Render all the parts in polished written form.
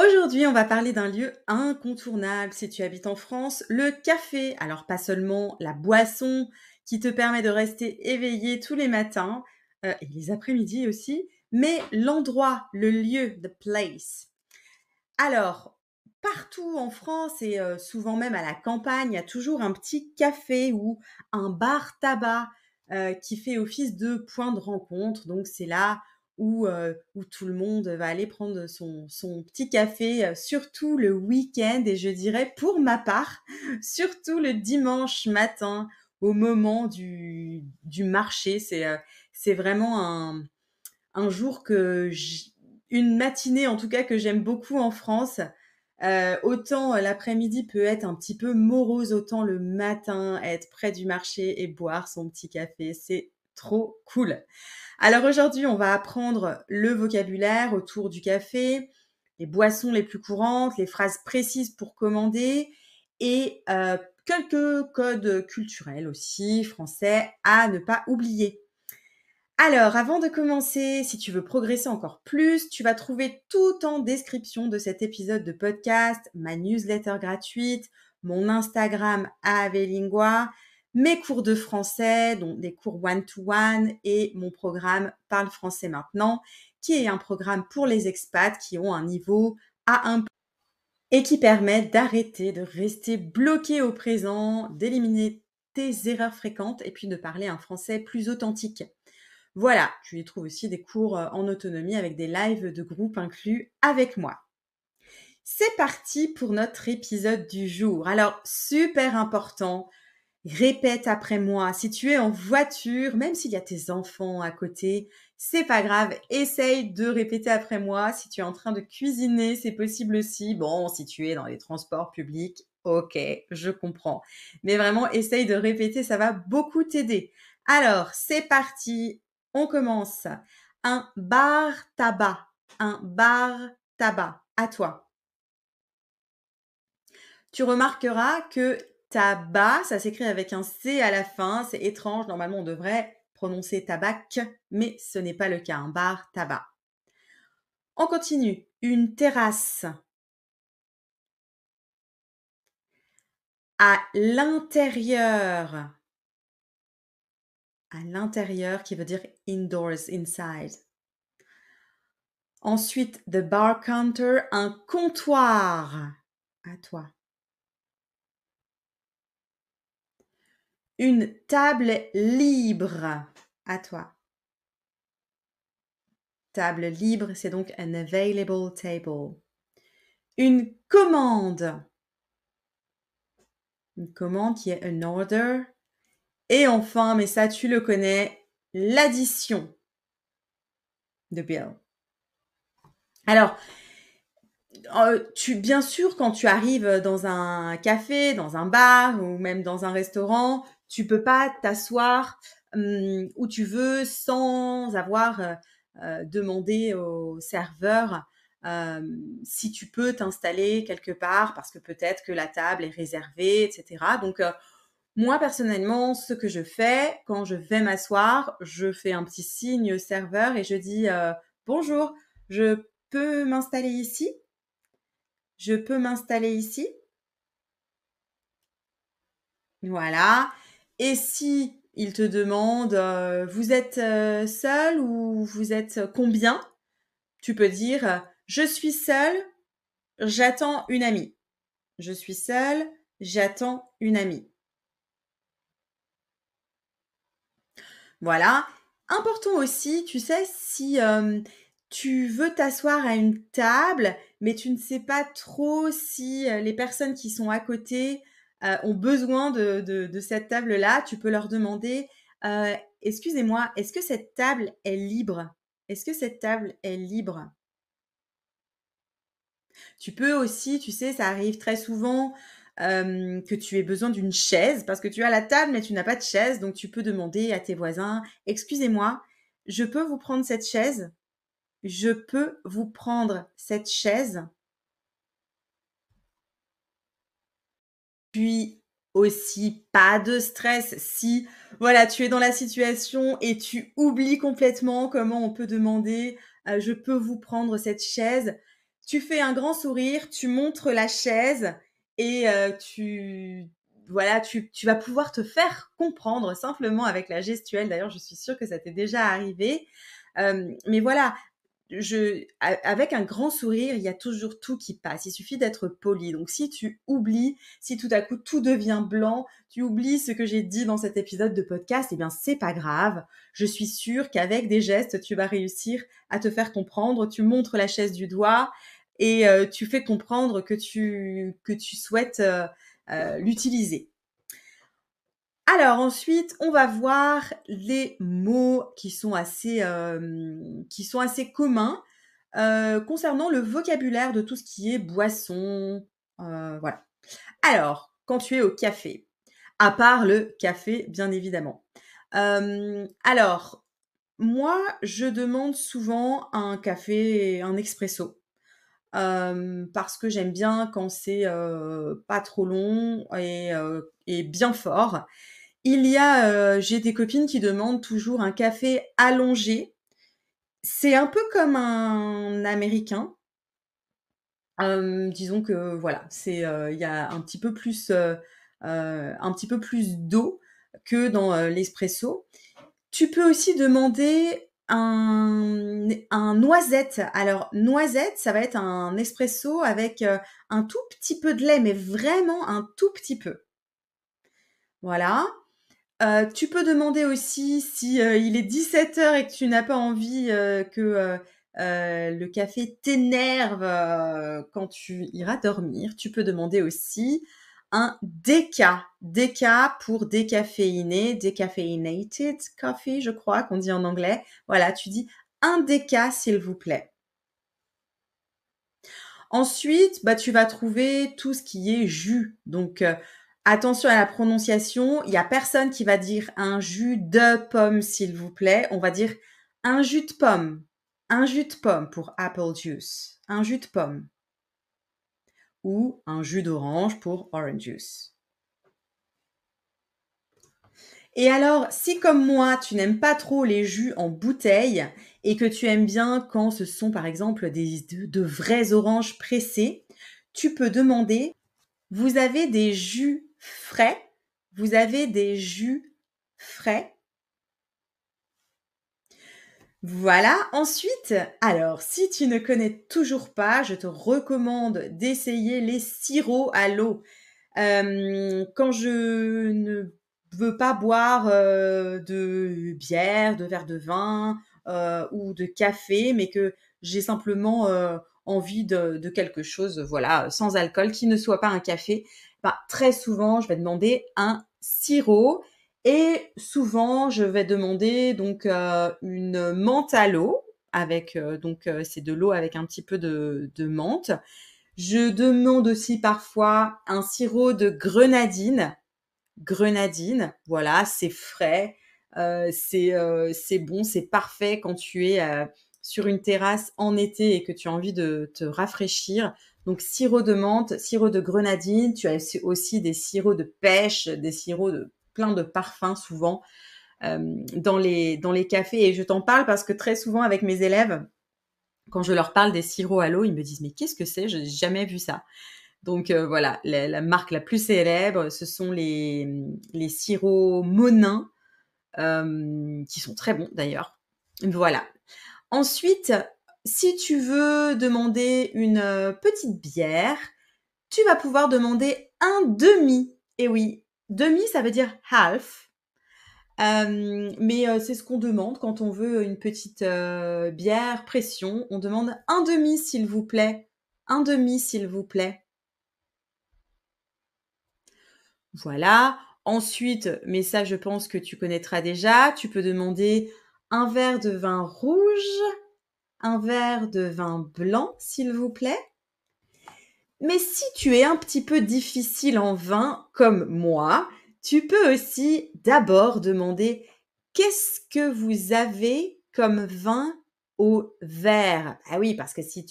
Aujourd'hui, on va parler d'un lieu incontournable si tu habites en France, le café. Alors pas seulement la boisson qui te permet de rester éveillé tous les matins, et les après-midi aussi, mais l'endroit, le lieu, the place. Alors, partout en France et souvent même à la campagne, il y a toujours un petit café ou un bar-tabac, qui fait office de point de rencontre. Donc c'est là où tout le monde va aller prendre son petit café, surtout le week-end et je dirais pour ma part, surtout le dimanche matin au moment du marché. C'est vraiment un jour une matinée en tout cas que j'aime beaucoup en France. Autant l'après-midi peut être un petit peu morose, autant le matin, être près du marché et boire son petit café, c'est trop cool. Alors aujourd'hui, on va apprendre le vocabulaire autour du café, les boissons les plus courantes, les phrases précises pour commander et quelques codes culturels aussi, français, à ne pas oublier. Alors, avant de commencer, si tu veux progresser encore plus, tu vas trouver tout en description de cet épisode de podcast, ma newsletter gratuite, mon Instagram Avelingua, mes cours de français, donc des cours one-to-one et mon programme Parle français maintenant, qui est un programme pour les expats qui ont un niveau A1 et qui permet d'arrêter de rester bloqué au présent, d'éliminer tes erreurs fréquentes et puis de parler un français plus authentique. Voilà, tu y trouves aussi des cours en autonomie avec des lives de groupe inclus avec moi. C'est parti pour notre épisode du jour. Alors, super important, répète après moi. Si tu es en voiture, même s'il y a tes enfants à côté, c'est pas grave, essaye de répéter après moi. Si tu es en train de cuisiner, c'est possible aussi. Bon, si tu es dans les transports publics, ok, je comprends. Mais vraiment, essaye de répéter, ça va beaucoup t'aider. Alors, c'est parti, on commence. Un bar tabac. Un bar tabac. À toi. Tu remarqueras que tabac, ça s'écrit avec un C à la fin. C'est étrange. Normalement, on devrait prononcer tabac, mais ce n'est pas le cas. Un bar tabac. On continue. Une terrasse. À l'intérieur. À l'intérieur qui veut dire indoors, inside. Ensuite, the bar counter, un comptoir. À toi. Une table libre. À toi. Table libre, c'est donc an available table. Une commande. Une commande qui est an order. Et enfin, mais ça tu le connais, l'addition. The bill. Alors, bien sûr, quand tu arrives dans un café, dans un bar ou même dans un restaurant, tu peux pas t'asseoir où tu veux sans avoir demandé au serveur si tu peux t'installer quelque part parce que peut-être que la table est réservée, etc. Donc, moi, personnellement, ce que je fais quand je vais m'asseoir, je fais un petit signe au serveur et je dis bonjour, je peux m'installer ici? Je peux m'installer ici? Voilà. Et si il te demande, vous êtes, seul ou vous êtes combien? Tu peux dire, je suis seul, j'attends une amie. Je suis seul, j'attends une amie. Voilà. Important aussi, tu sais, si, tu veux t'asseoir à une table, mais tu ne sais pas trop si, les personnes qui sont à côté, ont besoin de cette table-là, tu peux leur demander: «Heu, excusez-moi, est-ce que cette table est libre? Est-ce que cette table est libre?» Tu peux aussi, tu sais, ça arrive très souvent, que tu aies besoin d'une chaise parce que tu as la table, mais tu n'as pas de chaise, donc tu peux demander à tes voisins: «Excusez-moi, je peux vous prendre cette chaise? Je peux vous prendre cette chaise?» Puis aussi, pas de stress si, voilà, tu es dans la situation et tu oublies complètement comment on peut demander: «Je peux vous prendre cette chaise?» Tu fais un grand sourire, tu montres la chaise et tu vas pouvoir te faire comprendre simplement avec la gestuelle. D'ailleurs, je suis sûre que ça t'est déjà arrivé. Mais voilà, avec un grand sourire, il y a toujours tout qui passe. Il suffit d'être poli. Donc, si tu oublies, si tout à coup tout devient blanc, tu oublies ce que j'ai dit dans cet épisode de podcast, eh bien, c'est pas grave. Je suis sûre qu'avec des gestes, tu vas réussir à te faire comprendre. Tu montres la chaise du doigt et tu fais comprendre que tu souhaites l'utiliser. Alors ensuite, on va voir les mots qui sont assez communs, concernant le vocabulaire de tout ce qui est boisson, voilà. Alors, quand tu es au café, à part le café, bien évidemment. Alors, moi, je demande souvent un café, un expresso, parce que j'aime bien quand c'est, pas trop long et bien fort. J'ai des copines qui demandent toujours un café allongé. C'est un peu comme un américain. Disons que voilà, il y a un petit peu plus d'eau que dans, l'espresso. Tu peux aussi demander un noisette. Alors noisette, ça va être un espresso avec, un tout petit peu de lait, mais vraiment un tout petit peu. Voilà. Tu peux demander aussi si, il est 17 heures et que tu n'as pas envie, le café t'énerve, quand tu iras dormir. Tu peux demander aussi un déca. Déca pour décaféiné, decaffeinated coffee, je crois qu'on dit en anglais. Voilà, tu dis: «Un déca, s'il vous plaît». Ensuite, bah, tu vas trouver tout ce qui est jus. Donc, attention à la prononciation. Il y a personne qui va dire un jus de pomme, s'il vous plaît. On va dire un jus de pomme. Un jus de pomme pour apple juice. Un jus de pomme. Ou un jus d'orange pour orange juice. Et alors, si comme moi, tu n'aimes pas trop les jus en bouteille et que tu aimes bien quand ce sont par exemple de vrais oranges pressés, tu peux demander: vous avez des jus frais? Vous avez des jus frais? Voilà. Ensuite, alors si tu ne connais toujours pas, je te recommande d'essayer les sirops à l'eau. Quand je ne veux pas boire, de bière, de verre de vin, ou de café, mais que j'ai simplement, envie de quelque chose, voilà, sans alcool, qui ne soit pas un café, bah, très souvent, je vais demander un sirop et souvent, je vais demander donc, une menthe à l'eau avec, c'est de l'eau avec un petit peu de menthe. Je demande aussi parfois un sirop de grenadine. Grenadine, voilà, c'est frais, c'est bon, c'est parfait quand tu es, sur une terrasse en été et que tu as envie de te rafraîchir. Donc sirop de menthe, sirop de grenadine, tu as aussi des sirops de pêche, des sirops de plein de parfums souvent, dans les cafés et je t'en parle parce que très souvent avec mes élèves, quand je leur parle des sirops à l'eau, ils me disent: «Mais qu'est-ce que c'est? J'ai jamais vu ça». Donc voilà, la marque la plus célèbre, ce sont les sirops Monin, qui sont très bons d'ailleurs. Voilà. Ensuite, si tu veux demander une, petite bière, tu vas pouvoir demander un demi. Et oui, demi, ça veut dire half, mais c'est ce qu'on demande quand on veut une petite, bière pression. On demande un demi, s'il vous plaît. Un demi, s'il vous plaît. Voilà. Ensuite, mais ça, je pense que tu connaîtras déjà, tu peux demander un verre de vin rouge, un verre de vin blanc, s'il vous plaît. Mais si tu es un petit peu difficile en vin, comme moi, tu peux aussi d'abord demander: «Qu'est-ce que vous avez comme vin au verre?» Ah oui, parce que si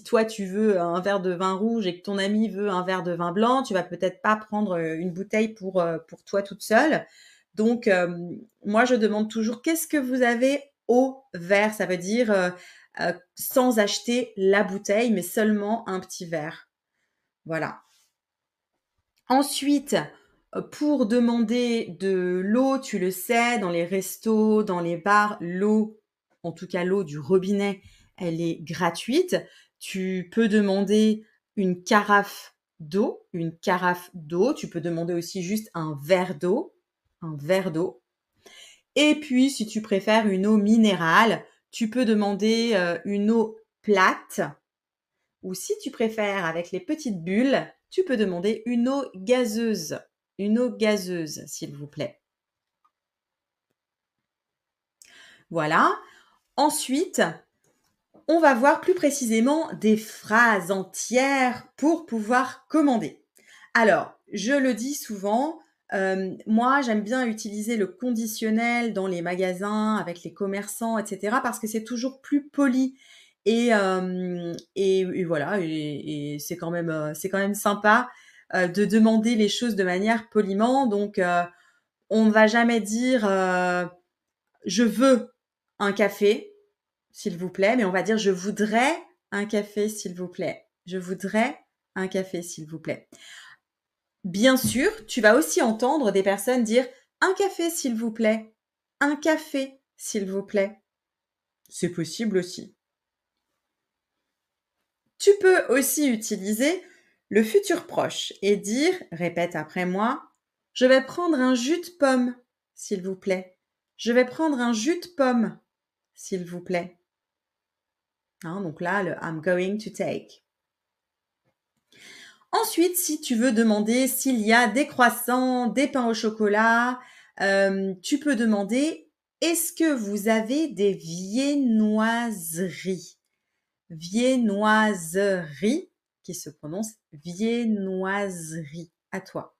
toi tu veux un verre de vin rouge et que ton ami veut un verre de vin blanc, tu vas peut-être pas prendre, une bouteille pour toi toute seule. Donc moi je demande toujours: «Qu'est-ce que vous avez au verre?» Ça veut dire, sans acheter la bouteille, mais seulement un petit verre. Voilà. Ensuite, pour demander de l'eau, tu le sais, dans les restos, dans les bars, l'eau, en tout cas l'eau du robinet, elle est gratuite. Tu peux demander une carafe d'eau, une carafe d'eau. Tu peux demander aussi juste un verre d'eau, un verre d'eau. Et puis, si tu préfères une eau minérale, tu peux demander une eau plate. Ou si tu préfères avec les petites bulles, tu peux demander une eau gazeuse. Une eau gazeuse, s'il vous plaît. Voilà. Ensuite, on va voir plus précisément des phrases entières pour pouvoir commander. Alors, je le dis souvent, moi, j'aime bien utiliser le conditionnel dans les magasins, avec les commerçants, etc., parce que c'est toujours plus poli. Et voilà, et c'est quand même sympa de demander les choses de manière poliment. Donc, on ne va jamais dire je veux un café, s'il vous plaît, mais on va dire je voudrais un café, s'il vous plaît. Je voudrais un café, s'il vous plaît. Bien sûr, tu vas aussi entendre des personnes dire un café, s'il vous plaît. Un café, s'il vous plaît. C'est possible aussi. Tu peux aussi utiliser le futur proche et dire, répète après moi, je vais prendre un jus de pomme, s'il vous plaît. Je vais prendre un jus de pomme, s'il vous plaît. Hein, donc là, le I'm going to take. Ensuite, si tu veux demander s'il y a des croissants, des pains au chocolat, tu peux demander est-ce que vous avez des viennoiseries? Viennoiserie, qui se prononce viennoiserie. À toi.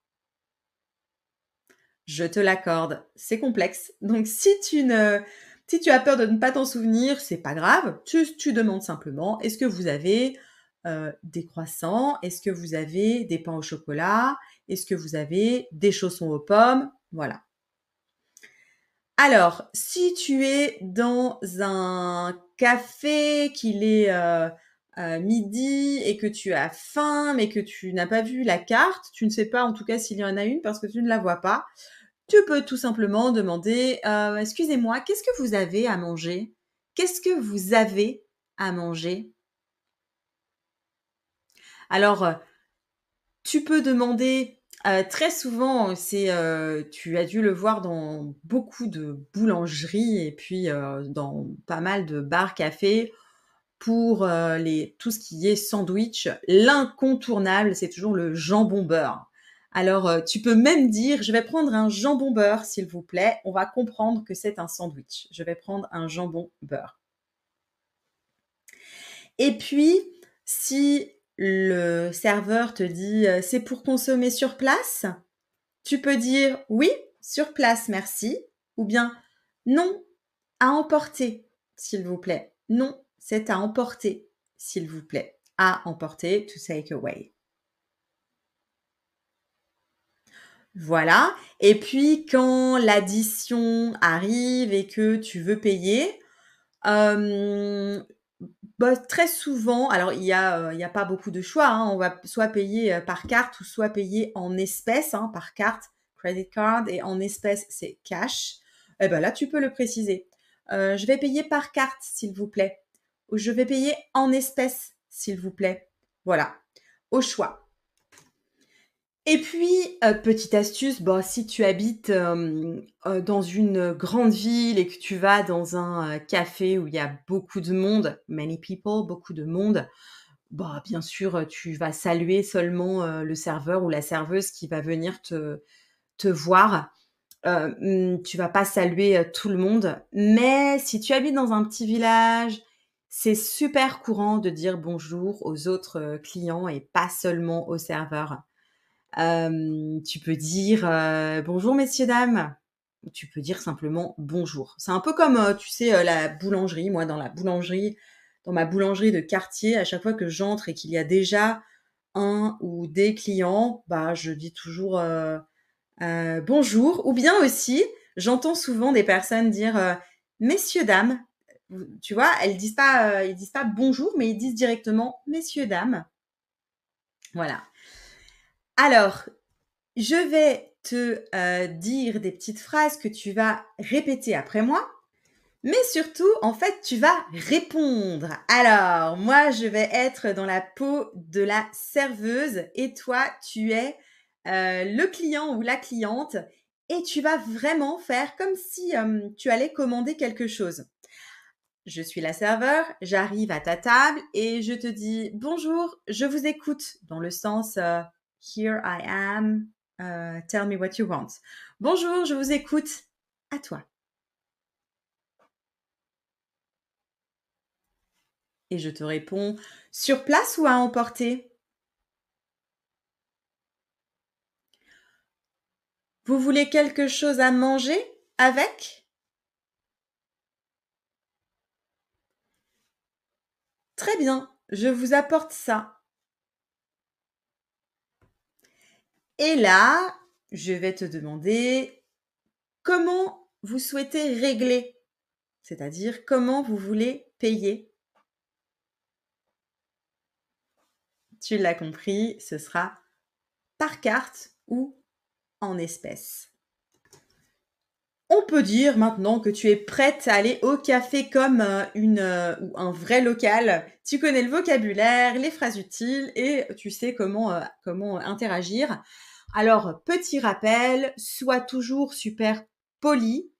Je te l'accorde, c'est complexe. Donc si tu as peur de ne pas t'en souvenir, c'est pas grave. Tu demandes simplement est-ce que vous avez des croissants? Est-ce que vous avez des pains au chocolat? Est-ce que vous avez des chaussons aux pommes? Voilà. Alors, si tu es dans un café, qu'il est midi et que tu as faim, mais que tu n'as pas vu la carte, tu ne sais pas en tout cas s'il y en a une parce que tu ne la vois pas, tu peux tout simplement demander excusez-moi, qu'est-ce que vous avez à manger? Qu'est-ce que vous avez à manger? Alors, tu peux demander très souvent, tu as dû le voir dans beaucoup de boulangeries et puis dans pas mal de bars, cafés, pour tout ce qui est sandwich. L'incontournable, c'est toujours le jambon beurre. Alors, tu peux même dire, je vais prendre un jambon beurre, s'il vous plaît. On va comprendre que c'est un sandwich. Je vais prendre un jambon beurre. Et puis, si le serveur te dit c'est pour consommer sur place, tu peux dire oui, sur place, merci, ou bien non, à emporter, s'il vous plaît. Non, c'est à emporter, s'il vous plaît. À emporter, to take away. Voilà. Et puis, quand l'addition arrive et que tu veux payer, très souvent, alors il y a pas beaucoup de choix, hein, on va soit payer par carte ou soit payer en espèces, hein, par carte, credit card, et en espèces, c'est cash. Et ben là, tu peux le préciser. Je vais payer par carte, s'il vous plaît. Ou je vais payer en espèces, s'il vous plaît. Voilà, au choix. Et puis, petite astuce, bon, si tu habites dans une grande ville et que tu vas dans un café où il y a beaucoup de monde, many people, beaucoup de monde, bah, bien sûr, tu vas saluer seulement le serveur ou la serveuse qui va venir te voir. Tu vas pas saluer tout le monde. Mais si tu habites dans un petit village, c'est super courant de dire bonjour aux autres clients et pas seulement aux serveurs. Tu peux dire bonjour messieurs dames, ou tu peux dire simplement bonjour. C'est un peu comme tu sais la boulangerie. Moi, dans ma boulangerie de quartier, à chaque fois que j'entre et qu'il y a déjà un ou des clients, bah je dis toujours bonjour. Ou bien aussi, j'entends souvent des personnes dire messieurs dames. tu vois, ils disent pas bonjour, mais ils disent directement messieurs, dames. Voilà. Alors, je vais te dire des petites phrases que tu vas répéter après moi. Mais surtout, en fait, tu vas répondre. Alors, moi, je vais être dans la peau de la serveuse et toi, tu es le client ou la cliente et tu vas vraiment faire comme si tu allais commander quelque chose. Je suis la serveur, j'arrive à ta table et je te dis bonjour, je vous écoute dans le sens here I am, tell me what you want. Bonjour, je vous écoute. À toi. Et je te réponds: «Sur place ou à emporter? Vous voulez quelque chose à manger avec? Très bien, je vous apporte ça». Et là, je vais te demander comment vous souhaitez régler, c'est-à-dire comment vous voulez payer. Tu l'as compris, ce sera par carte ou en espèces. On peut dire maintenant que tu es prête à aller au café comme, ou un vrai local. Tu connais le vocabulaire, les phrases utiles et tu sais comment interagir. Alors, petit rappel, sois toujours super poli.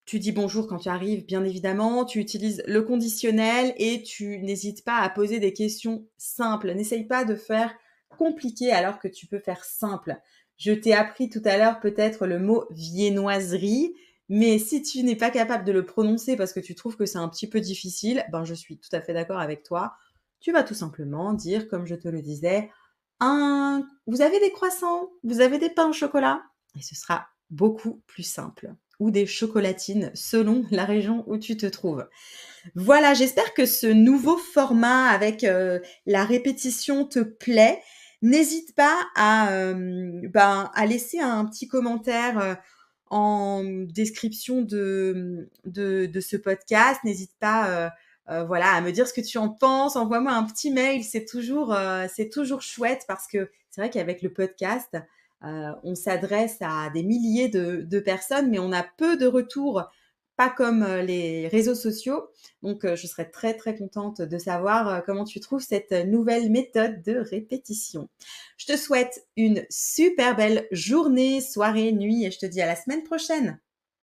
Tu dis bonjour quand tu arrives, bien évidemment. Tu utilises le conditionnel et tu n'hésites pas à poser des questions simples. N'essaye pas de faire compliqué alors que tu peux faire simple. Je t'ai appris tout à l'heure peut-être le mot viennoiserie, mais si tu n'es pas capable de le prononcer parce que tu trouves que c'est un petit peu difficile, ben je suis tout à fait d'accord avec toi. Tu vas tout simplement dire, comme je te le disais, vous avez des croissants? Vous avez des pains au chocolat? Et ce sera beaucoup plus simple. Ou des chocolatines selon la région où tu te trouves. Voilà, j'espère que ce nouveau format avec la répétition te plaît. N'hésite pas à laisser un petit commentaire en description de ce podcast. N'hésite pas voilà, à me dire ce que tu en penses. Envoie-moi un petit mail. C'est toujours chouette parce que c'est vrai qu'avec le podcast, on s'adresse à des milliers de personnes, mais on a peu de retours, pas comme les réseaux sociaux. Donc, je serais très, très contente de savoir comment tu trouves cette nouvelle méthode de répétition. Je te souhaite une super belle journée, soirée, nuit et je te dis à la semaine prochaine.